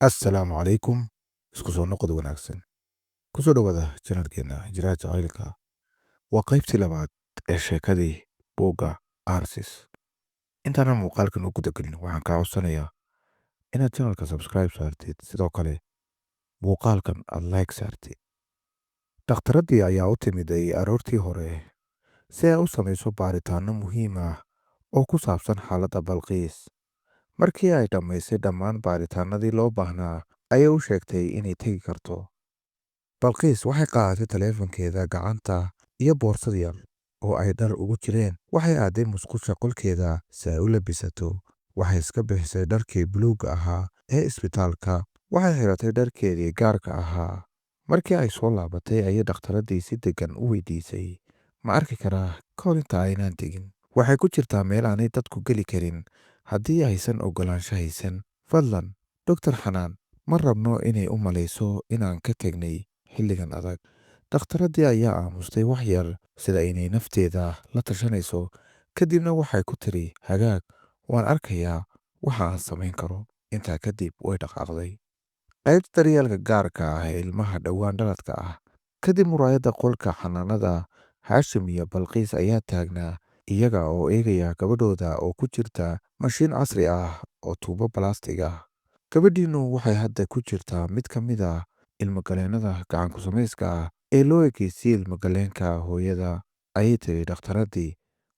assalaamu calaykum isku soo noqod wanaagsan kusoo dhowaada janalkeena hijraha jacaylka waa qaybtii labaad ee sheekadii buugga arsis intaanan muuqaalkan u gudagelin waxaan kaa codsanayaa inaad janalka subscribe saartid sidoo kale muuqaalkan aad like saartid dhakhtaradii ayaa u timiday aroortii hore si ay u samayso baaritaanno muhiim ah oo ku saabsan xaaladda balqiis markii ay dhammaysay dhammaan baaritaanadii loo baahnaa ayay u sheegtay inay tegi karto balqiis waxay qaadatay taleefankeeda gacanta iyo boorsad yar oo ay dhar ugu jireen waxay aaday musqusha qolkeeda si ay u labisato waxay iska bixisay dharkii buluugga ahaa ee isbitaalka waxay xiratay dharkeedii gaarka ahaa markii ay soo laabatay ayay dhakhtaradii si deggan u weydiisay ma arki karaa ka hor inta aynaan tegin waxay ku jirtaa meel aanay dadku geli karin haddii aysan oggolaansho haysan fadlan doctor xanaan ma rabno inay u malayso inaan ka tegnay xilligan adag dhakhtaradii ayaa aamustay wax yar sida inay nafteeda la tashanayso kadibna waxay ku tiri hagaag waan arkayaa waxa aan samayn karo intaa kadib way dhaqaaqday qaybta daryeelka gaarka ah ee ilmaha dhowaan dhaladka ah kadib muraayadda qolka xanaanada haashim iyo balqiis ayaa taagnaa iyaga oo eegaya gabadhooda oo ku jirta mashiin casri ah oo tuubo balastig ah gabadhiinnu waxay hadda ku jirtaa mid ka mid ah ilmogaleennada gacanku samayska ah ee loo egeysiyey ilmogaleenka hooyada ayay tiri dhakhtaradii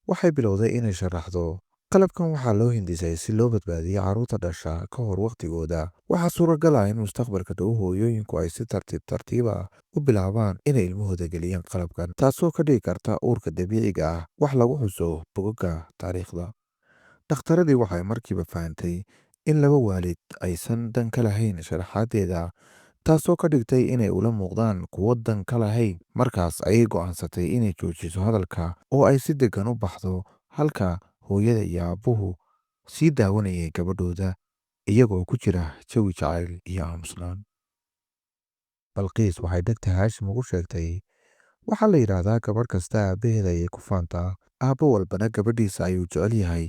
waxay bilowday inay sharaxdo qalabkan waxaa loo hindisay si loo badbaadiyo carruurta dhasha ka hor wakhtigooda waxaa suuragal ah in mustaqbalka dhow hooyooyinku ay si tartiib tartiiba u bilaabaan inay ilmahooda geliyaan qalabkan taasoo ka dhigi karta uurka dabiiciga ah wax lagu xuso bogagga taariikhda dhakhtaradii waxay markiiba fahantay in laba waalid aysan dan ka lahayn sharaxaadeeda taasoo ka dhigtay inay ula muuqdaan kuwo dan ka lahayn markaas ayay go'aansatay inay joojiso hadalka oo ay si deggan u baxdo halka hooyada iyo aabbuhu sii daawanayay gabadhooda iyagoo ku jira jawi jacayl iyo aamusnaan balqiis waxay dhegta haashim ugu sheegtay waxaa la yidhaahdaa gabadh kasta aabbaheeda ayay ku faantaa aabbo walbana gabadhiisa ayuu jecel yahay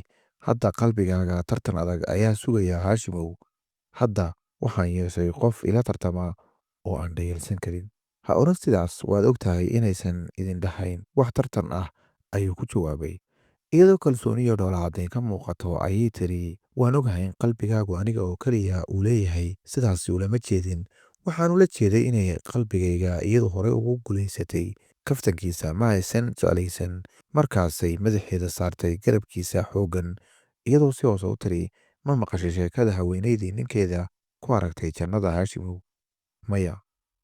hadda qalbigaaga tartan adag ayaa sugaya haashimow hadda waxaan yeeshay qof ila tartama oo aan dhayalsan karin ha odhan sidaas waad og tahay inaysan idin dhahayn wax tartan ah ayuu ku jawaabay iyadoo kalsooniyo dhoolacadayn ka muuqato ayay tiri waan ogahay in qalbigaagu aniga oo keliya uu leeyahay sidaasi ulama jeedin waxaan ula jeeday inay qalbigayga iyadu horey ugu gulaysatay kaftankiisa ma aysan jeclaysan markaasay madaxeeda saartay garabkiisa xooggan iyadoo si hoose u tiri ma maqashay sheekada haweenaydii ninkeeda ku aragtay jannada haashimow maya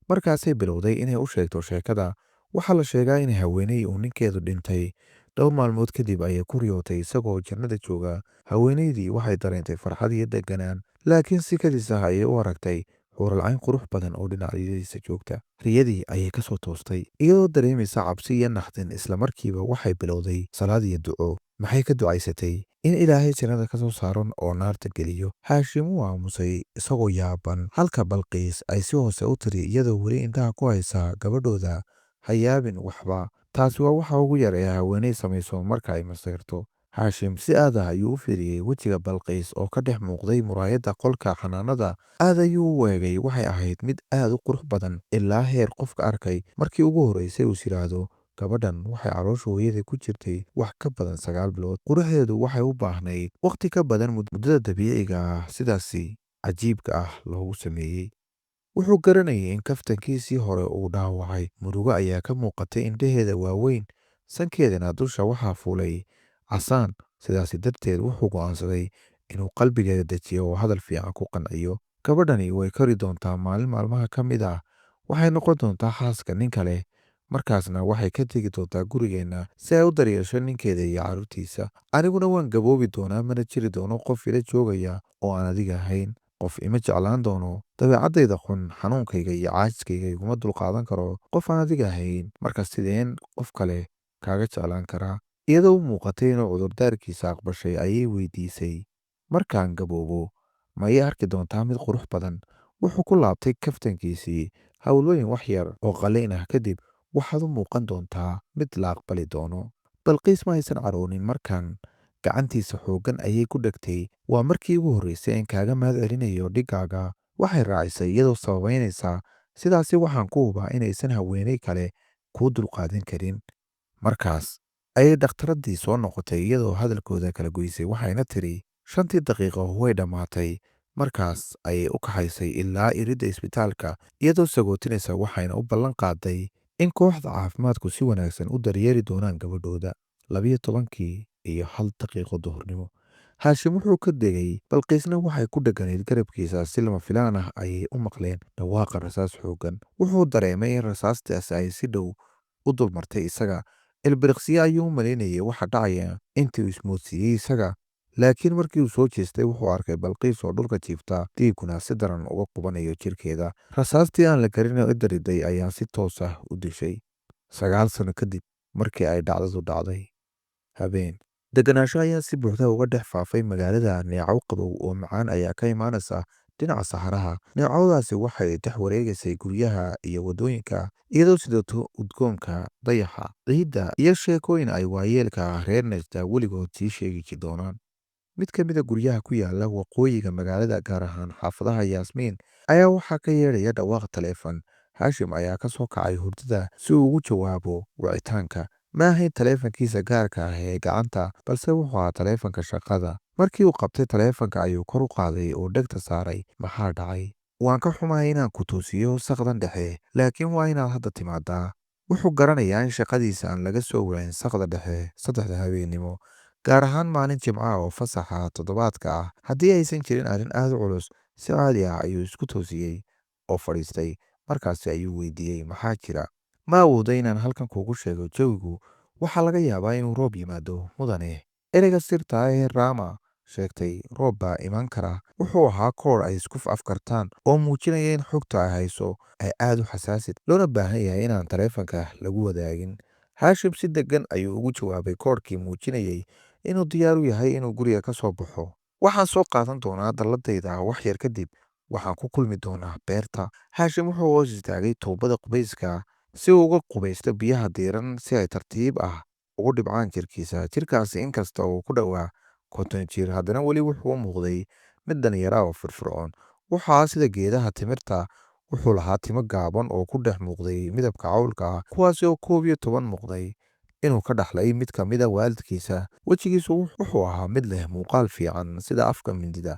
markaasay bilowday inay u sheegto sheekada waxaa la sheegaa in haweenay uu ninkeedu dhintay dhowr maalmood kadib ayay ku riyootay isagoo jannada jooga haweenaydii waxay dareentay farxad iyo deganaan laakiin si kadis ah ayay u aragtay xuuralcayn qurux badan oo dhinacyadiisa joogta riyadii ayay ka soo toostay iyadoo dareemaysa cabsi iyo naxdin islamarkiiba waxay bilowday salaad iyo duco maxay ka ducaysatay in ilaahay jannada ka soo saaron oo naarta geliyo haashim uu aamusay isagoo yaaban halka balqiis ay si hoose u tiri iyadoo weli indhaha ku haysaa gabadhooda ha yaabin waxba taasi waa waxa ugu yar ee haweenay samayso marka ay masayrto haashim si aad ah ayuu u fiiriyey wejiga balqiis oo ka dhex muuqday muraayadda qolka xanaanada aad ayuu u eegay waxay ahayd mid aad u qurux badan ilaa heer qofka arkay markii ugu horraysay uu yidhaahdo gabadhan waxay caloosha hooyadii ku jirtay wax ka badan 9 bilood quruxdeedu waxay u baahnayd wakhti ka badan muddada dabiiciga ah sidaasi cajiibka ah loogu sameeyey wuxuu garanayay in kaftankiisii hore uu dhaawacay murugo ayaa ka muuqatay indhaheeda waaweyn sankeedana dusha waxaa fuulay casaan sidaasi darteed wuxuu go'aansaday inuu qalbigeeda dejiyo oo hadal fiican ku qanciyo gabadhani way kori doontaa maalin maalmaha ka mid ah waxay noqon doontaa xaaska nin kale markaasna waxay ka tegi doontaa gurigeenna si ay u daryeesho ninkeeda iyo carruurtiisa aniguna waan gaboobi doonaa mana jiri doono qof ila joogaya oo aan adiga ahayn qof ima jeclaan doono dabeecaddayda xun xanuunkayga iyo caajiskayga iguma dulqaadan karo qof aan adiga ahayn marka sideen qof kale kaaga jeclaan karaa iyadoo u muuqatay inuu cudurdaarkiisa aqbashay ayay weydiisay markaan gaboobo ma ii arki doontaa mid qurux badan wuxuu ku laabtay kaftankiisii howlooyin wax yar oo qalliin ah kadib waxaad u muuqan doontaa mid la aqbali doono balqiis ma aysan caroonin markaan gacantiisa xooggan ayay ku dhegtay waa markii ugu horraysay in kaaga mahad celinayo dhigaaga waxay raacisay iyadoo sababeynaysa sidaasi waxaan ku hubaa inaysan haweeney kale kuu dulqaadan karin. Markaas ayay dhakhtaradii soo noqotay iyadoo hadalkooda kala goysay waxayna tiri 5 daqiiqo way dhammaatay. Markaas ayay u kaxaysay ilaa iridda isbitaalka iyadoo sagootinaysa waxayna u ballan qaaday in kooxda caafimaadku si wanaagsan u daryeeli doonaan gabadhooda. 12 iyo 1 daqiiqo duhurnimo. Haashim wuxuu ka degay balqiisna waxay ku dheganayd garabkiisa si lama filaan ah ayay u maqleen dhawaaqa rasaas xooggan. Wuxuu dareemay in rasaastaasi ay si dhow u dulmartay isaga. Ilbiriqsiyo ayuu u malaynayay waxa dhacaya intii uu ismoodsiiyey isaga. Laakiin markii uu soo jeestay wuxuu arkay balqiis oo dhulka jiifta dhiiguna si daran uga qubanayo jirkeeda. Rasaastii aan la garin cidda riday ayaa si toos ah u dishay. 9 sano kadib markii ay dhacdadu dhacday. Habeen deganaansho ayaa si buuxda uga dhex faafay magaalada. Neecaw qabow oo macaan ayaa ka imaanaysa dhinaca saxaraha. Neecawdaasi waxay dhex wareegaysay guryaha iyo waddooyinka iyadoo sidato udgoonka dayaxa, ciidda iyo sheekooyin ay waayeelka reer Najda weligood sii sheegi doonaan. Mid ka mid a guryaha ku yaala waqooyiga magaalada, gaar ahaan xaafadaha Yaasmiin, ayaa waxaa ka yeedhaya dhawaaq taleefan. Haashim ayaa ka soo kacay hurdada si uu ugu jawaabo wicitaanka. Ma ahayn taleefankiisa gaarka ah ee gacanta, balse wuxuu ahaa taleefanka shaqada. Markii uu qabtay taleefanka ayuu kor u qaaday oo dhegta saaray. Maxaa dhacay? Waan ka xumahay inaan ku toosiyo saqdan dhexe, laakiin waa inaad hadda timaadaa. Wuxuu garanayaa in shaqadiisa aan laga soo waayin saqda dhexe 3 habeenimo, gaar ahaan maalin Jimco oo fasaxa toddobaadka ah. Haddii aysan jirin arrin aad u culus, si caadi ah ayuu isku toosiyey oo fadhiistay. Markaasi ayuu weydiiyey maxaa jira. Ma awoodo inaan halkan kuugu sheego jawigu. Waxaa laga yaabaa inuu roob yimaado mudane. Ereyga sirta ah ee Rama sheegtay roob baa iman kara wuxuu ahaa koor ay isku afkartaan oo muujinaya in xogta ay hayso ay aad u xasaasid, loona baahan yahay inaan taleefanka lagu wadaagin. Haashim si degan ayuu ugu jawaabay koorkii muujinayay inuu diyaar u yahay inuu guriga ka soo baxo. Waxaan soo qaadan doonaa dalladayda wax yar kadib. Waxaan ku kulmi doonaa beerta. Haashim wuxuu hoos istaagay tuubada qubayska si uu uga qubaysto biyaha diiran si ay tartiib ah ugu dhibcaan jirkiisa. Jirkaasi inkasta oo ku dhowaa 50 jir, haddana weli wuxuu u muuqday mid dhalinyaro ah oo firfircoon. Waxaa sida geedaha timirta. Wuxuu lahaa timo gaaban oo ku dhex muuqday midabka cawlka ah, kuwaasi oo 11 muuqday inuu ka dhaxlay mid ka mid a waalidkiisa. Wejigiisu wuxuu ahaa mid leh muuqaal fiican sida afka mindida.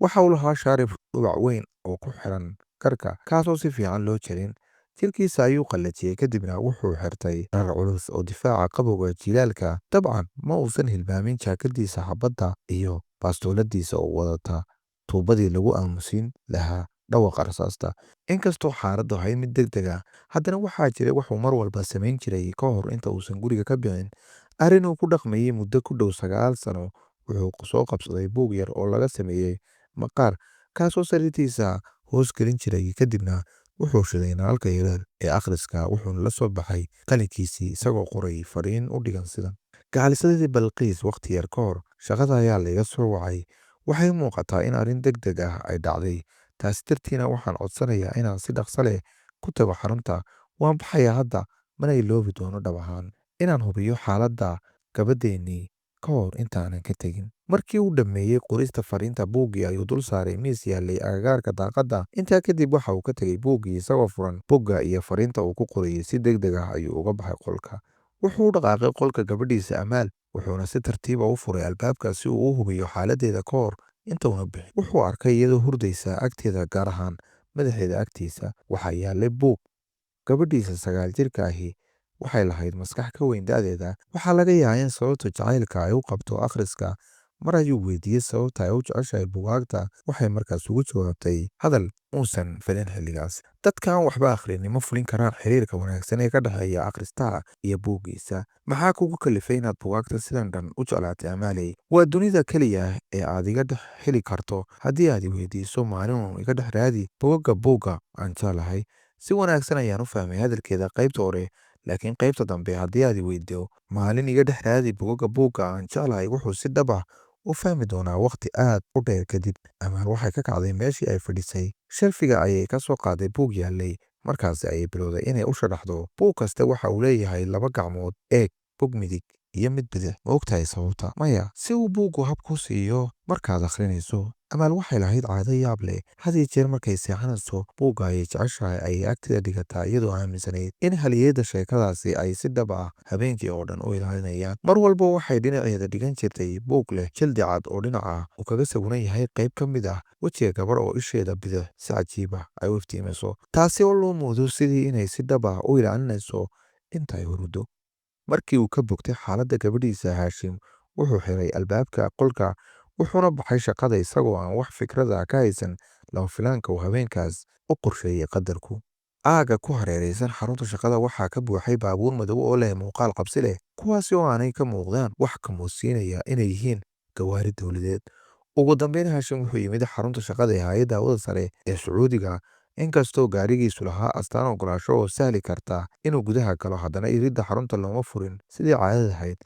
Waxa uu lahaa shaarib dhubac weyn oo ku xiran garka, kaasoo si fiican loo jarin. Jirkiisa ayuu qallajiyey kadibna wuxuu xirtay dhar culus oo difaaca qabowga jiilaalka. Dabcan ma uusan hilmaamin jaakadiisa xabadda iyo bastooladiisa oo wadata tuubadii lagu aamusin lahaa dhawaqa rasaasta. Inkastoo xaaladdu ahayd mid degdeg ah, haddana waxaa jiray wuxuu mar walba samayn jiray ka hor inta uusan guriga ka bixin. Arrin uu ku dhaqmayay muddo ku dhow 9 sano. Wuxuu soo qabsaday buug yar oo laga sameeyey maqaar, kaasoo sariirtiisa hoos gelin jiray. Kadibna wuxuu shiday nalka yaryar ee akhriska, wuxuuna la soo baxay qalinkiisii isagoo qoray fariin u dhigan sidan: gacalisadii Balqiis, waqti yar ka hor shaqada ayaa layga soo wacay. Waxay muuqataa in arrin degdeg ah ay dhacday. Taasi dartiina waxaan codsanayaa inaan si dhaqso leh ku tago xarunta. Waan baxayaa hadda, mana iloobi doono dhab ahaan inaan hubiyo xaaladda gabadheennii ka hor intaanan ka tegin. Markii uu dhammeeyey qorista fariinta, buuggii ayuu dul saaray miis yaallay agagaarka daaqadda. Intaa kadib waxa uu ka tegey buuggii isagoo furan bogga iyo fariinta uu ku qorayay. Si degdeg ah ayuu uga baxay qolka. Wuxuu u dhaqaaqay qolka gabadhiisa Amaal, wuxuuna si tartiib ah u furay albaabka si uu u hubiyo xaaladdeeda ka hor intuuna bixin. Wuxuu arkay iyadoo hurdaysa agteeda, gaar ahaan madaxeeda agtiisa waxaa yaallay buug. Gabadhiisa 9 jirka ahi waxay lahayd maskax ka weyn da'deeda. Waxaa laga yaabaa in sababta jacaylka ay u qabto akhriska. Mar ayuu weydiiyey sababta ay u jeceshahay buugaagta. Waxay markaas ugu jawaabtay hadal uusan filin xilligaas: dadka aan waxba akhrin ma fulin karaan xiriirka wanaagsan ee ka dhexeeya akhristaha iyo buuggiisa. Maxaa kugu kalifay inaad buugaagta sidan dhan u jeclaatay Amaaley? Waa dunida keliya ee aad iga dhex heli karto. Haddii aad i weydiiso maalin iga dhex raadi buugga aan jeclahay. Si wanaagsan ayaan u fahmay hadalkeeda qaybta hore, laakiin qaybta dambe haddii aad i weydiiso maalin iga dhex raadi buugga aan jeclahay, wuxuu si dhab ah u fahmi doonaa waqti aad u dheer kadib. Amaal waxay ka kacday meeshii ay fadhisay. Shelfiga ayay ka soo qaaday buug yaallay. Markaasi ayay bilowday inay u sharaxdo. Buug kasta waxa uu leeyahay 2 gacmood. Eeg bog midig iyo mid bidix. Ma ogtahay sababta? Maya, si uu buuggu hab ku siiyo markaad akhrinayso. Amaal waxay lahayd caado yaab leh. Had iyo jeer markay seexanayso, buugga ayay jeceshahay ayay agteeda dhigataa iyadoo aaminsanayd in haliyeyda sheekadaasi ay si dhab ah habeenkii oo dhan u ilaalinayaan. Mar walba waxay dhinaceeda dhigan jirtay buug leh jildi cad oo dhinaca uu kaga sawiran yahay qayb ka mid ah wejiga gabadh oo isheeda bidix si cajiib ah ay u iftiimayso, taasi oo loo moodo sidii inay si dhab ah u ilaalinayso inta ay huruddo. Markii uu ka bogtay xaaladda gabadhiisa, Haashim wuxuu xiray albaabka qolka wuxuuna baxay shaqada isagoo aan wax fikrada ka haysan lama filaanka uu habeenkaas u qorsheeyey qadarku. Aagga ku hareeraysan xarunta shaqada waxaa ka buuxay baabuur madow oo leh muuqaal qabsi leh, kuwaasi oo aanay ka muuqdaan wax ka muusinaya inay yihiin gawaari dowladeed. Ugu dambeyn, Haashim wuxuu yimid xarunta shaqada ee hay'adda hawada sare ee Sacuudiga. Inkastoo gaarigiisu lahaa astaan ogolaansho oo sahli karta inuu gudaha galo, haddana iridda xarunta looma furin sidii caadada ahayd.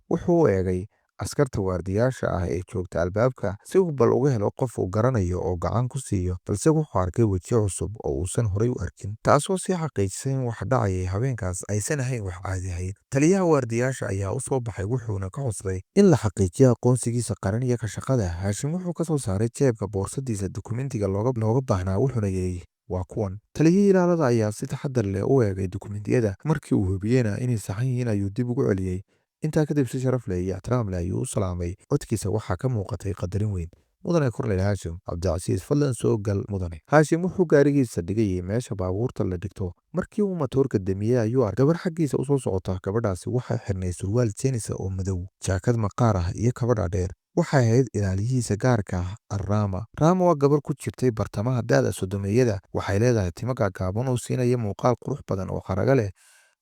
Wuxuu u eegay askarta waardiyaasha ah ee joogta albaabka si uu bal uga helo qof uu garanayo oo gacan ku siiyo, balse wuxuu arkay wejiyo cusub oo uusan horay u arkin, taasoo sii xaqiijisay in wax dhacayay habeenkaas aysan ahayn wax caadi ahayd. Taliyaha waardiyaasha ayaa u soo baxay wuxuuna ka codsaday in la xaqiijiyo aqoonsigiisa qaran iyo ka shaqada. Haashim wuxuu ka soo saaray jeebka boorsadiisa dukumentiga looga baahnaa wuxuuna yidhi, waa kuwan. Taliyihii ilaalada ayaa si taxadar leh u eegay dukumentiyada. Markii uu hubiyeyna inay saxan yihiin ayuu dib ugu celiyey. Intaa kadib si sharaf leh iyo ixtiraam leh ayuu u salaamay. Codkiisa waxaa ka muuqatay qadarin weyn. Mudane Korneyl Haashim Cabdicasiis, fadlan soo gal mudane. Haashim wuxuu gaarigiisa dhigayay meesha baabuurta la dhigto. Markii uu matoorka damiyey ayuu arkay gabar xaggiisa u soo socota. Gabadhaasi waxay xirnay surwaal jeenisa oo madow, jaakad maqaar ah iyo kaba dhaadheer. Waxay ahayd ilaaliyihiisa gaarka ah Rama. Rama waa gabar ku jirtay bartamaha da'da sodomeeyada. Waxay leedahay timo gaagaaban oo siinaya muuqaal qurux badan oo xarago leh,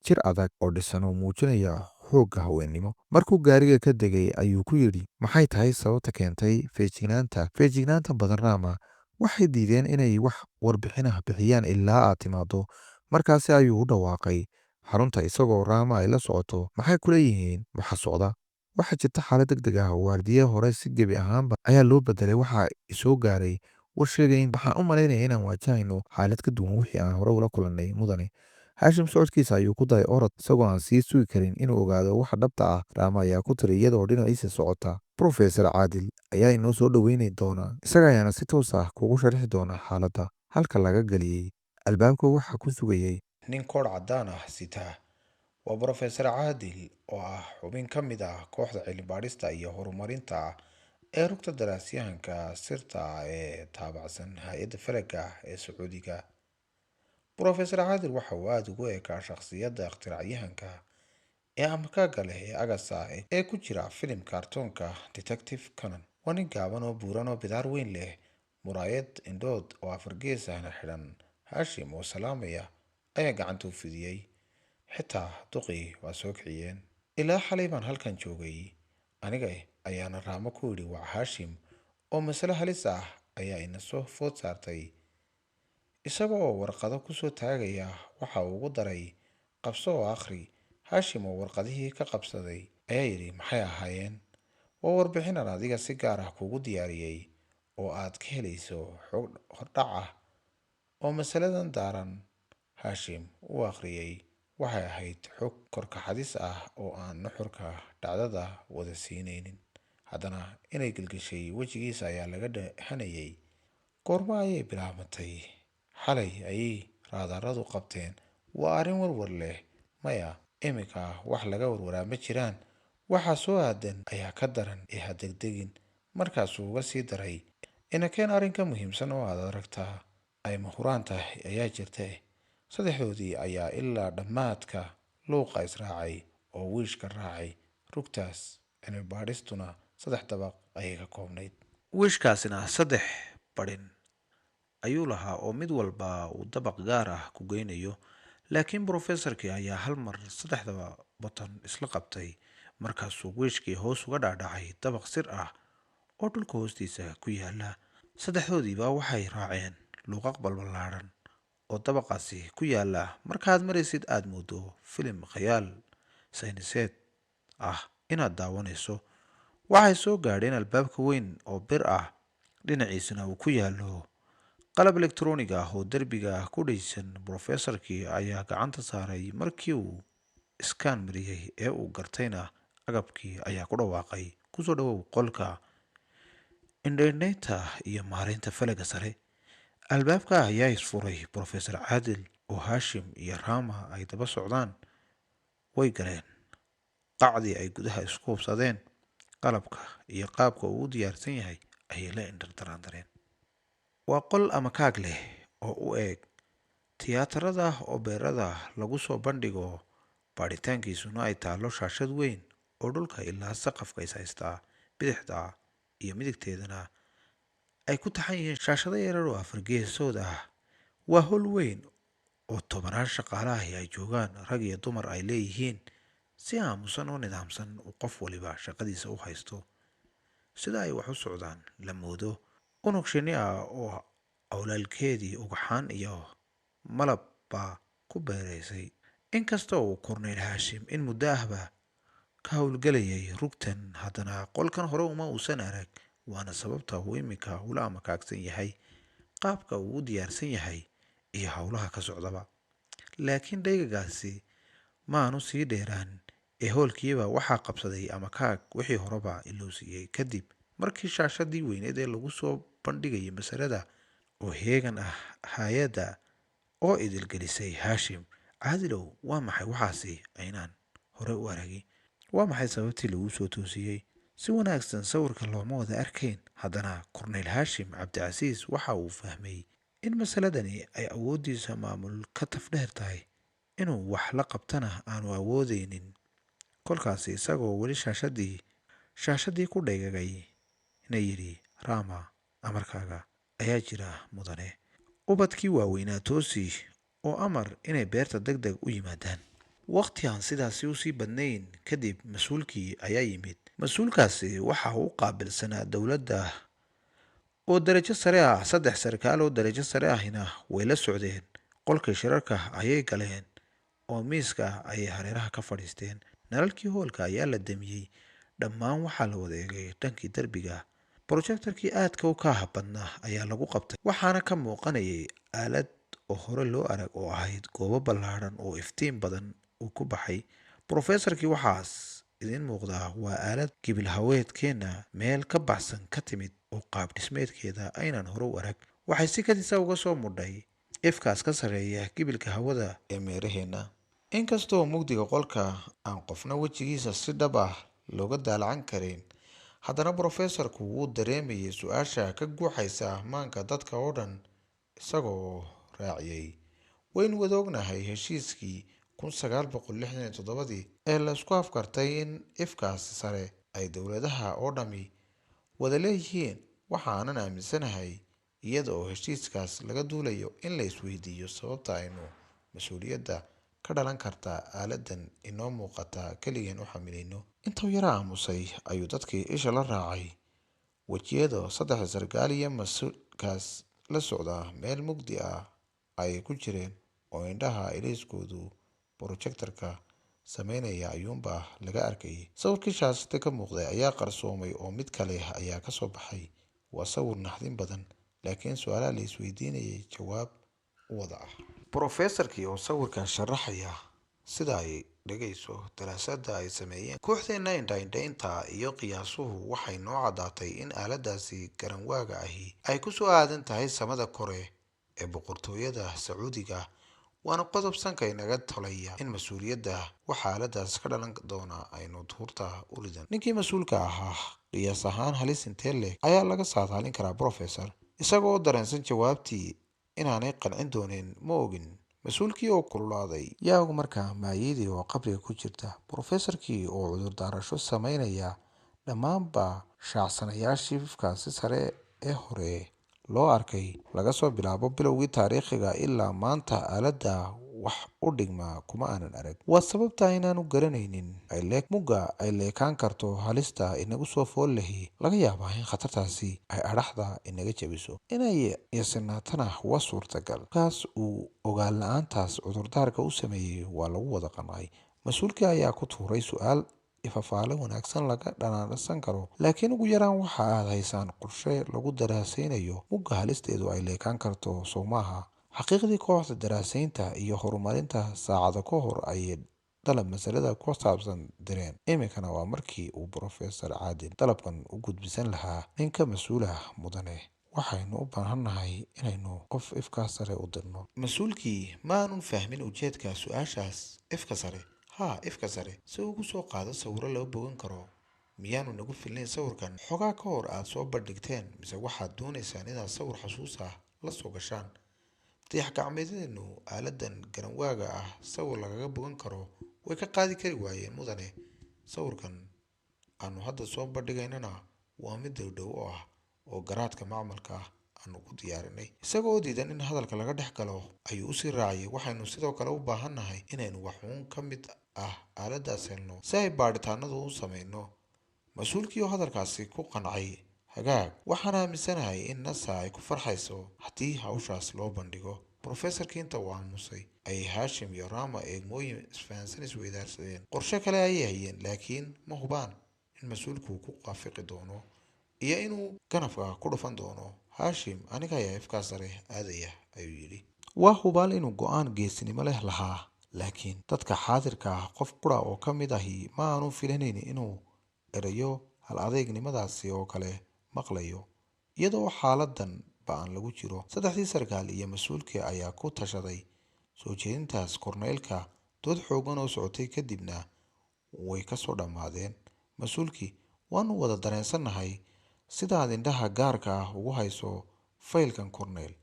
jir adag oo dhisan oo muujinaya xoogga haweennimo. Markuu gaariga ka degay ayuu ku yidhi, maxay tahay sababta keentay feejignaanta badan Rama? Waxay diideen inay wax warbixin ah bixiyaan ilaa aad timaado. Markaasi ayuu u dhawaaqay xarunta isagoo Rama ay la socoto. Maxay kula yihiin waxa socda? Waxaa jirta xaalad degdeg ah. Waardiye hore si gebi ahaanba ayaa loo bedelay. Waxaa isoo gaaray war sheegayn waxaan u malaynaya inaan waajahayno xaalad ka duwan wixii aan hore ula kulannay mudane. Haashim socodkiisa ayuu ku daray orod isagoo aan sii sugi karin inuu ogaado waxa dhabta ah. Rama ayaa ku tiri iyadoo dhinaciisa socota, Professor Caadil ayaa inoo soo dhoweyni doona, isaga ayaana si toos ah kugu sharixi doona xaaladda. Halka laga geliyey albaabka waxaa ku sugayey nin koodh caddaan ah sita. Waa Professor Caadil oo ah xubin ka mid ah kooxda cilmi-baadhista iyo horumarinta ee rugta daraasyahanka sirta ah ee taabacsan hay'adda falaga ee Sacuudiga. Professor Caadil waxa uu aad ugu ekaa shakhsiyadda ikhtiraacyahanka ee amarkaaga leh ee agasa ee ku jira filim kartoonka Detective Conan. Waa nin gaaban oo buuran oo bidaar weyn leh, muraayad indhood oo afar gees ahna xidhan. Haashim oo salaamaya ayaa gacanta u fidiyey. Xitaa duqii waa soo kiciyeen. Ilaa xalay baan halkan joogay aniga ayaana Rama ku yidhi waa Haashim oo mas'ale halis ah ayaa ina soo food saartay. Isaga oo warqado ku soo taagaya waxa uu ugu daray, qabso oo akhri. Haashim oo warqadihii ka qabsaday ayaa yidhi, maxay ahaayeen? Waa warbixin aan adiga si gaar ah kuugu diyaariyey oo aad ka helayso xog hordhac ah oo masaladan daaran. Haashim uu akhriyey. Waxay ahayd xog korka xadis ah oo aan nuxurka dhacdada wada siinaynin. Haddana inay gelgeshay wejigiisa ayaa laga dhahanayay. Goorma ayay bilaabantay? Xalay ayay raadaradu qabteen. Waa arrin warwar leh. Maya, iminka wax laga warwaraa ma jiraan. Waxa soo aadan ayaa ka daran ee ha degdegin. Markaasuu uga sii daray, inakeen arrinka muhiimsan oo aad aragtaa ay mahuraan tahay ayaa jirta. Saddexdoodii ayaa ilaa dhammaadka luuqa israacay oo wiishka raacay. Rugtaas cilmi-baadhistuna 3 dabaq ayay ka koobnayd. Wiishkaasina 3 badhin ayuu lahaa oo mid walba uu dabaq gaar ah ku geynayo. Laakiin professorkii ayaa hal mar 3 batan isla qabtay. Markaasuu wiishkii hoos uga dhaadhacay dabaq sir ah oo dhulka hoostiisa ku yaala. Saddexdoodiiba waxay raaceen luuqaq balbalaaran oo dabaqaasi ku yaala. Markaad maraysid aad moodo filim khayaal sayniseed ah inaad daawanayso. Waxay soo gaadheen albaabka weyn oo bir ah, dhinaciisana uu ku yaalo qalab elektaroonig ah oo derbiga ku dhaysan. Professorkii ayaa gacanta saaray markii uu iskaan mariyey ee uu gartayna agabkii ayaa ku dhawaaqay kusoo dhawow qolka indhaindhaynta iyo maareynta falaga sare. albaabka ayaa isfuray. Professor caadil oo haashim iyo raama ay daba socdaan way galeen qacdii ay gudaha isku hubsadeen. qalabka iyo qaabka uu u diyaarsan yahay ayay la indhardaraandareen. waa qol ama kaag leh oo u eeg tiyaatarada obeerada lagu soo bandhigo, baadhitaankiisuna ay taallo shaashad weyn oo dhulka ilaa saqafka is haystaa. bidixda iyo midigteedana ay ku taxan yihiin shaashado yarar oo afargeesood ah. waa hol weyn oo tobanaan shaqaalahi ay joogaan, rag iyo dumar ay leeyihiin. si aamusan oo nidaamsan uu qof waliba shaqadiisa u haysto. sida ay wax u socdaan la moodo unug shinni ah oo awlaalkeedii ugxaan iyo malab baa ku beeraysay. inkasta uu korneyl haashim in muddo ahba ka howlgelayay rugtan, haddana qolkan hore uma uusan arag. waana sababta uu iminka ula amakaagsan yahay qaabka uu u diyaarsan yahay iyo howlaha ka socdaba. laakiin dhaygagaasi maanu sii dheeraan ee hoolkiiba waxaa qabsaday amakaag wixii horeba iluu siiyey. kadib markii shaashadii weyneed ee lagu soo bandhigayay masalada oo heegan ah hay-adda oo idilgelisay haashim. caadilow, waa maxay waxaasi aynaan hore u aragi? waa maxay sababtii lagu soo toosiyey? si wanaagsan sawirka looma wada arkayn, haddana korneyl haashim cabdicasiis waxa uu fahmay in masaladani ay awooddiisa maamul ka tafdheer tahay. inuu wax la qabtana aanu awoodeynin. kolkaasi isagoo weli shaashadii ku dhaygagay na yidhi, raama, amarkaaga ayaa jira mudane. ubadkii waaweynaa toosi oo amar inay beerta deg deg u yimaadaan. waqti aan sidaasi usii badnayn kadib mas-uulkii ayaa yimid. mas-uulkaasi waxa uu qaabilsanaa dowladda oo darajo sare ah. 3 sarkaal oo darajo sare ahina way la socdeen. qolkii shirarka ayay galeen oo miiska ayay hareeraha ka fadhiisteen. nalalkii hoolka ayaa la damiyey. dhammaan waxaa la wada eegay dhankii derbiga. projectorkii aadka u kaaha badnaa ayaa lagu qabtay, waxaana ka muuqanayay aalad oo hore loo arag oo ahayd goobo ballaadhan oo iftiin badan uu ku baxay. professorkii waxaas idiin muuqdaa waa aalad gibil haweedkeenna meel ka baxsan ka timid oo qaab dhismeedkeeda aynan hore u arag. waxay si kadisa uga soo mudhay ifkaas ka sarreeya gibilka hawada ee meeraheenna. inkastoo mugdiga qolka aan qofna wejigiisa si dhab ah looga daalacan karin, haddana professorku wuu dareemayay su-aasha ka guuxaysa maanka dadka oo dhan. isagoo raaciyey, waynu wada ognahay heshiiskii 1967 ee la isku afkartay in ifkaas sare ay dowladaha oo dhammi wada leeyihiin. waxaanan aaminsanahay iyada oo heshiiskaas laga duulayo in la isweydiiyo sababta aynu mas-uuliyadda ka dhalan karta aaladan inoo muuqata keligeen u xamilayno. intuu yara aamusay ayuu dadkii isha la raacay wejiyada 3 sarkaal iyo mas-uulkaas la socda meel mugdi ah ay ku jireen oo indhaha ilayskoodu projectorka sameynaya ayuunba laga arkayay. sawirkii shaashada ka muuqday ayaa qarsoomay oo mid kale ayaa ka soo baxay. waa sawir naxdin badan, laakiin su-aalaha la isweydiinayay jawaab u wada ah. professorkii oo sawirkan sharaxaya sida ay dhegayso daraasadda ay sameeyeen kooxdeena indhaindhaynta iyo qiyaasuhu waxay noo caddaatay in aaladaasi garanwaaga ahi ay ku soo aadan tahay samada kore ee boqortooyada sacuudiga. waana qodob sanka inaga tolaya in mas-uuliyadda waxa aaladaas ka dhalan doona aynu duurta u ridan. ninkii mas-uulka ahaa qiyaas ahaan halis intee leeg ayaa laga saadaalin karaa professor? isagoo dareensan jawaabtii inaanay qancin doonin ma ogin. mas-uulkii oo kululaaday yaa og markaa maayadii oo qabriga ku jirta. professorkii oo cudurdaarasho sameynaya dhammaanba shaacsanayaashii ifkaasi sare ee hore loo arkay laga soo bilaabo bilowgii taariikhiga ilaa maanta aaladda wax u dhigma kuma aanan arag. waa sababta aynaanu garanaynin mugga ay leekaan karto halista inagu soo fool lahi. laga yaabaa in khatartaasi ay adhaxda inaga jabiso, inay yasinaatana waa suurtagal. kaas uu ogaal la-aantaas cudurdaarka u sameeyey waa lagu wada qancay. mas-uulkii ayaa ku tuuray su-aal ifafaale wanaagsan laga dhanaansan karo, laakiin ugu yaraan waxa aad haysaan qorshe lagu daraasaynayo mugga halisteedu ay leekaan karto sow maaha? xaqiiqdii kooxda daraasaynta iyo horumarinta saacado ka hor ayay dalab masalada ku saabsan direen. Iminkana waa markii uu Professor Caadil dalabkan u gudbisan lahaa ninka mas-uulaha mudane. Waxaynu u baahannahay inaynu qof ifka sare u dirno. Mas-uulkii ma aanun fahmin ujeedka su-aashaas. Ifka sare? Haa, ifka sare. Si ugu soo qaado sawiro loo bogan karo. Miyaanu nagu filnayn sawirkan xogaa ka hor aad soo bandhigteen, mise waxaad doonaysaan inaad sawir xasuus ah la soo gashaan? dayax gacmeedeennu aaladan garanwaaga ah sawir lagaga bogan karo way ka qaadi kari waayeen mudane. Sawirkan aanu hadda soo bandhigaynana waa mid dowdhow oo ah oo garaadka macmalka ah aanu ku diyaarinay. Isagoo diidan in hadalka laga dhex galo ayuu usii raaciyay, waxaynu sidoo kale u baahannahay inaynu waxuun ka mid ah aaladaas helno si ay baadhitaanadu u samayno. Mas-uulkii oo hadalkaasi ku qancay hagaag, waxaan aaminsanahay in NASA ay ku farxayso haddii hawshaas loo bandhigo. Professorkii inta uu aamusay ayay Hashim iyo Rama eegmooyin isfahansan isweydaarsadeen. Qorshe kale ayay hayeen, laakiin ma hubaan in mas-uulku ku qaafiqi doono iyo inuu ganafka ku dhufan doono. Hashim, aniga ayaa ifkaa sare aadaya, ayuu yidhi. Waa hubaal inuu go'aan geesinimo leh lahaa, laakiin dadka xaadirka ah qof qura oo ka mid ahi ma aanu filanayn inuu erayo hal adeegnimadaasi oo kale maqlayo. Iyadoo xaaladan ba'an lagu jiro, saddexdii sarkaal iyo mas-uulkii ayaa ku tashaday soo jeedintaas korneylka. Dood xoogan oo socotay kadibna way ka soo dhammaadeen. Mas-uulkii, waanu wada dareensannahay sidaad indhaha gaarka ah ugu hayso faylkan korneyl.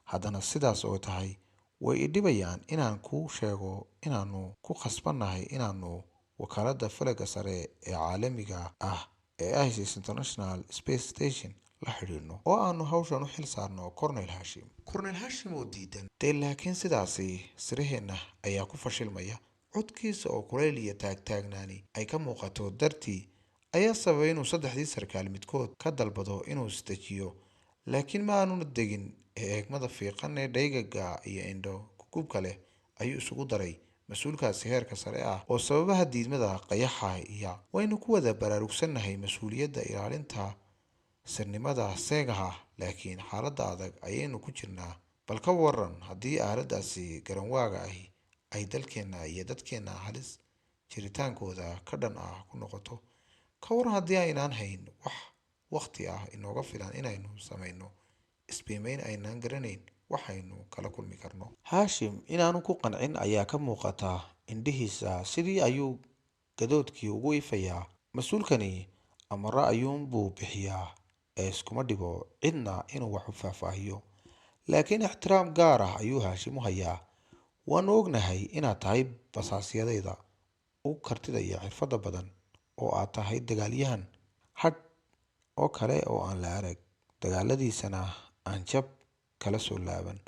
Haddana sidaas oo tahay, way idhibayaan inaan kuu sheego inaanu ku khasbannahay inaanu wakaaladda falaga sare ee caalamiga ah ee ISS International Space Station la xidhiidhno oo aanu hawshan u xil saarno Cornel Hashim. Cornel Hashim oo diidan dee, laakiin sidaasi siraheenna ayaa ku fashilmaya. Codkiisa oo kuleyl iyo taagtaagnaani ay ka muuqato dartii ayaa sababay inuu saddexdii sarkaal midkood ka dalbado inuu isdejiyo, laakiin ma aanuna degin. Eegmada fiiqan ee dhaygaga iyo indho gugubka leh ayuu isugu daray mas-uulkaasi heerka sare ah oo sababaha diidmada qayaxa iyo waynu ku wada baraarugsannahay mas-uuliyadda ilaalinta sirnimada seegaha, laakiin xaaladda adag ayaynu ku jirnaa. Bal ka waran haddii aaladaasi garanwaaga ahi ay dalkeenna iyo dadkeenna halis jiritaankooda ka dhan ah ku noqoto? Ka waran haddii aynaan hayn wax waqti ah inooga filan inaynu samayno isbiimeyn aynaan garanayn waxaynu kala kulmi karno. Hashim inaanu ku qancin ayaa ka muuqata indhihiisa. Sidii ayuu gadoodkii ugu ifayaa. Mas-uulkani amara ayuunbuu bixiyaa ee iskuma dhibo cidna inuu wax u faahfaahiyo, laakiin ixtiraam gaar ah ayuu Hashim u hayaa. Waanu ognahay inaad tahay basaasyadayda ugu kartida iyo xirfadda badan, oo aad tahay dagaalyahan hadh oo kale oo aan la arag, dagaaladiisana aan jab kala soo laaban.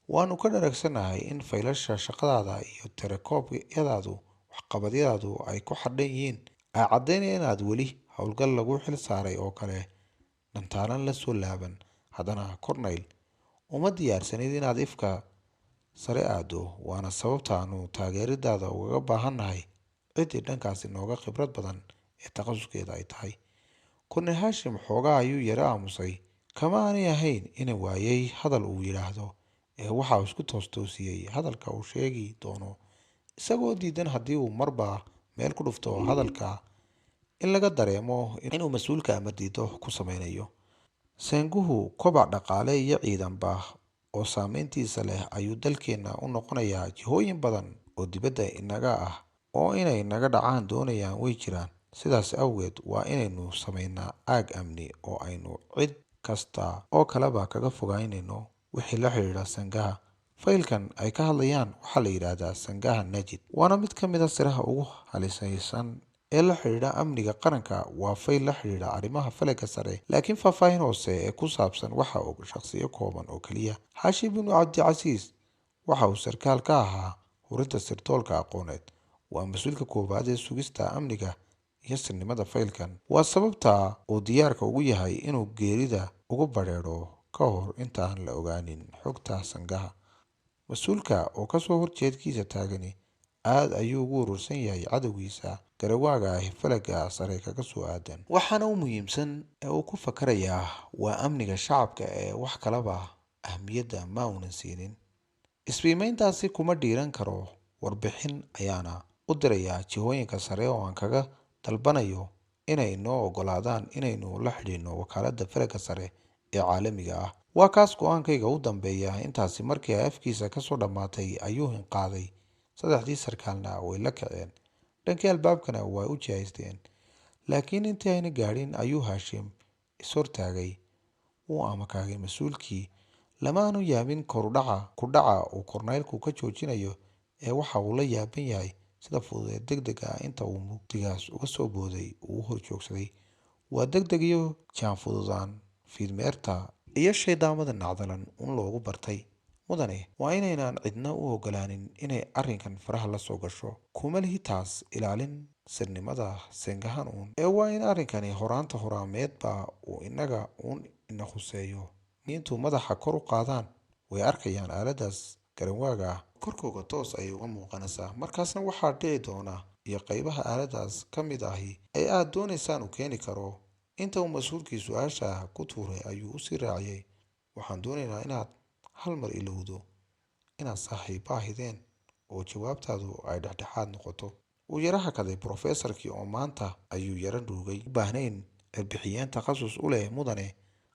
Waanu ka dharagsanahay in faylasha shaqadaada iyo tirakoobyadaadu waxqabadyadaadu ay ku xadhan yihiin, ay caddaynaya inaad weli howlgal lagu xil saaray oo kale dhantaalan la soo laaban. Haddana Corneyl, uma diyaarsanid inaad ifka sare aado, waana sababta aanu taageeradaada ugaga baahannahay ciddii dhankaasi nooga khibrad badan ee takhasuskeeda ay tahay. Cornel Hashim xoogaa ayuu yara aamusay. Kama aanay ahayn ina waayay hadal uu yidhaahdo, ee waxa uu isku toostoosiyey hadalka uu sheegi doono, isagoo diidan haddii uu marba meel ku dhufto hadalka in laga dareemo inuu mas-uulka amar diido ku sameynayo. Seenguhu kobac dhaqaale iyo ciidanba oo saameyntiisa leh ayuu dalkeenna u noqonayaa. Jihooyin badan oo dibadda inaga ah oo inay naga dhacaan doonayaan way jiraan. Sidaas awgeed waa inaynu samaynaa aag amni oo aynu cid kasta oo kaleba kaga fogaanayno wixii la xidhiidha sangaha. Faylkan ay ka hadlayaan waxaa la yidhaahdaa sangaha Najid, waana mid ka mid a siraha ugu halisaysan ee la xidhiidha amniga qaranka. waa fayl la xidhiidha arrimaha falaga sare, laakiin faahfaahin hoose ee ku saabsan waxa og shaqsiyo kooban oo keliya. Hashim binu Cabdicasiis waxa uu sarkaal ka ahaa hurinta sirdoolka aqooneed. waa mas-uulka koowaad ee sugista amniga iyo sirnimada faylkan. waa sababta uu diyaarka ugu yahay inuu geerida ugu badheedho ka hor intaan la ogaanin xogta sangaha. Mas-uulka oo kasoo horjeedkiisa taagani aad ayuu ugu urursan yahay cadowgiisa garawaaga ah falaga sare kaga soo aadan. Waxaana u muhiimsan ee uu ku fakarayaa waa amniga shacabka ee wax kalaba ahmiyadda ma uunan siinin. Isbiimeyntaasi kuma dhiiran karo. Warbixin ayaana u dirayaa jihooyinka sare oo aan kaga dalbanayo inay noo oggolaadaan inaynu la xidhiidhno wakaaladda falaga sare ee caalamiga ah. Waa kaas go'aankayga u dambeeya. Intaasi markii ay afkiisa ka soo dhammaatay ayuu hinqaaday. Saddexdii sarkaalna way la kaceen, dhankii albaabkana way u jihaysteen. Laakiin intii ayna gaadhin ayuu Haashim is-hortaagay. Wuu amakaagay mas-uulkii. Lama aanu yaabin kudhaca uu korneylku ka joojinayo, ee waxa uu la yaaban yahay sida fudud ee degdeg ah inta uu mugdigaas uga soo booday uu u horjoogsaday. Waa degdeg iyo jaan fududaan fiidmeerta iyo shaydaamada nacdalan loogu bartay. Mudane, waa inaynaan cidna u oggolaanin inay arrinkan faraha la soo gasho. Kuma lihi taas ilaalin sirnimada Sengahan ee waa in arrinkani horaameedba uu innaga ina khuseeyo. Intuu madaxa kor u qaadaan way arkayaan aaladdaas garanwaaga ah. Korkooga toos ayay uga muuqanaysaa. Markaasna waxaa dhici doona iyo qaybaha aaladdaas ka mid ahi ee aad doonaysaan uu keeni karo. Inta uu mas-uulkii su-aasha ku tuuray ayuu u sii raaciyay, waxaan doonaynaa inaad hal mar ilowdo inaad saaxiibo ahideen oo jawaabtaadu ay dhexdhexaad noqoto. Wuu yara hakaday professorkii oo maanta ayuu yara dhuugay. U baahnayn cirbixiyeen takhasus u leh mudane.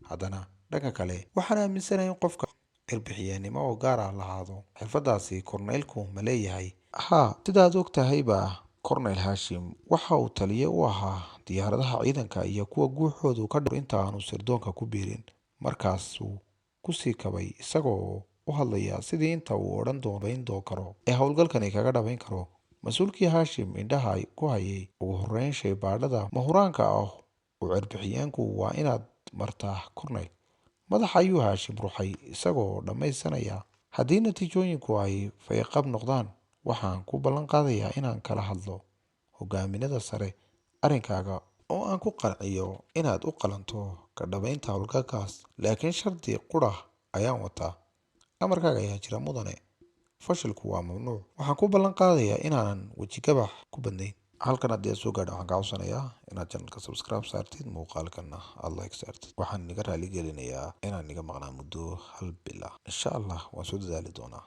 Haddana dhanka kale waxaan aaminsanahay in qofka cirbixiyeenimo oo gaar ah lahaado. Xirfadaasi korneylku ma leeyahay? Haa, sidaad og tahayba korneyl Haashim waxa uu taliye u ahaa diyaaradaha ciidanka iyo kuwa guuxoodu ka dhor inta aanu sirdoonka ku biirin. Markaasuu ku sii kabay isagoo u hadlaya sidii inta uu odhan doono karo ee howlgalkani kaga dhabayn karo. Mas-uulkii Haashim indhaha ku hayay. Ugu horreyn shaybaadhada mahuraanka ah uu cirbixiyeenku waa inaad martaa korneyl. Madaxa ayuu Haashim ruxay isagoo dhammaysanaya. Haddii natiijooyinku ay fayqab noqdaan, waxaan ku ballan qaadayaa inaan kala hadlo hogaaminada sare arrinkaaga oo aan ku qanciyo inaad u qalanto ka dhabaynta howlgalkaas. Laakiin shardi qudha ayaan wataa. Amarkaaga ayaa jira mudane. Fashilku waa mamnuuc. Waxaan ku ballan qaadayaa inaanan wejigabax ku badnayn. Halkan haddii aad soo gaadho waxaan kaa codsanayaa inaad channelka subscribe saartid, muuqaalkana aad like saartid. Waxaan niga raali gelinayaa inaan niga maqnaa muddo hal bil ah. Insha Allah waan soo dadaali doonaa.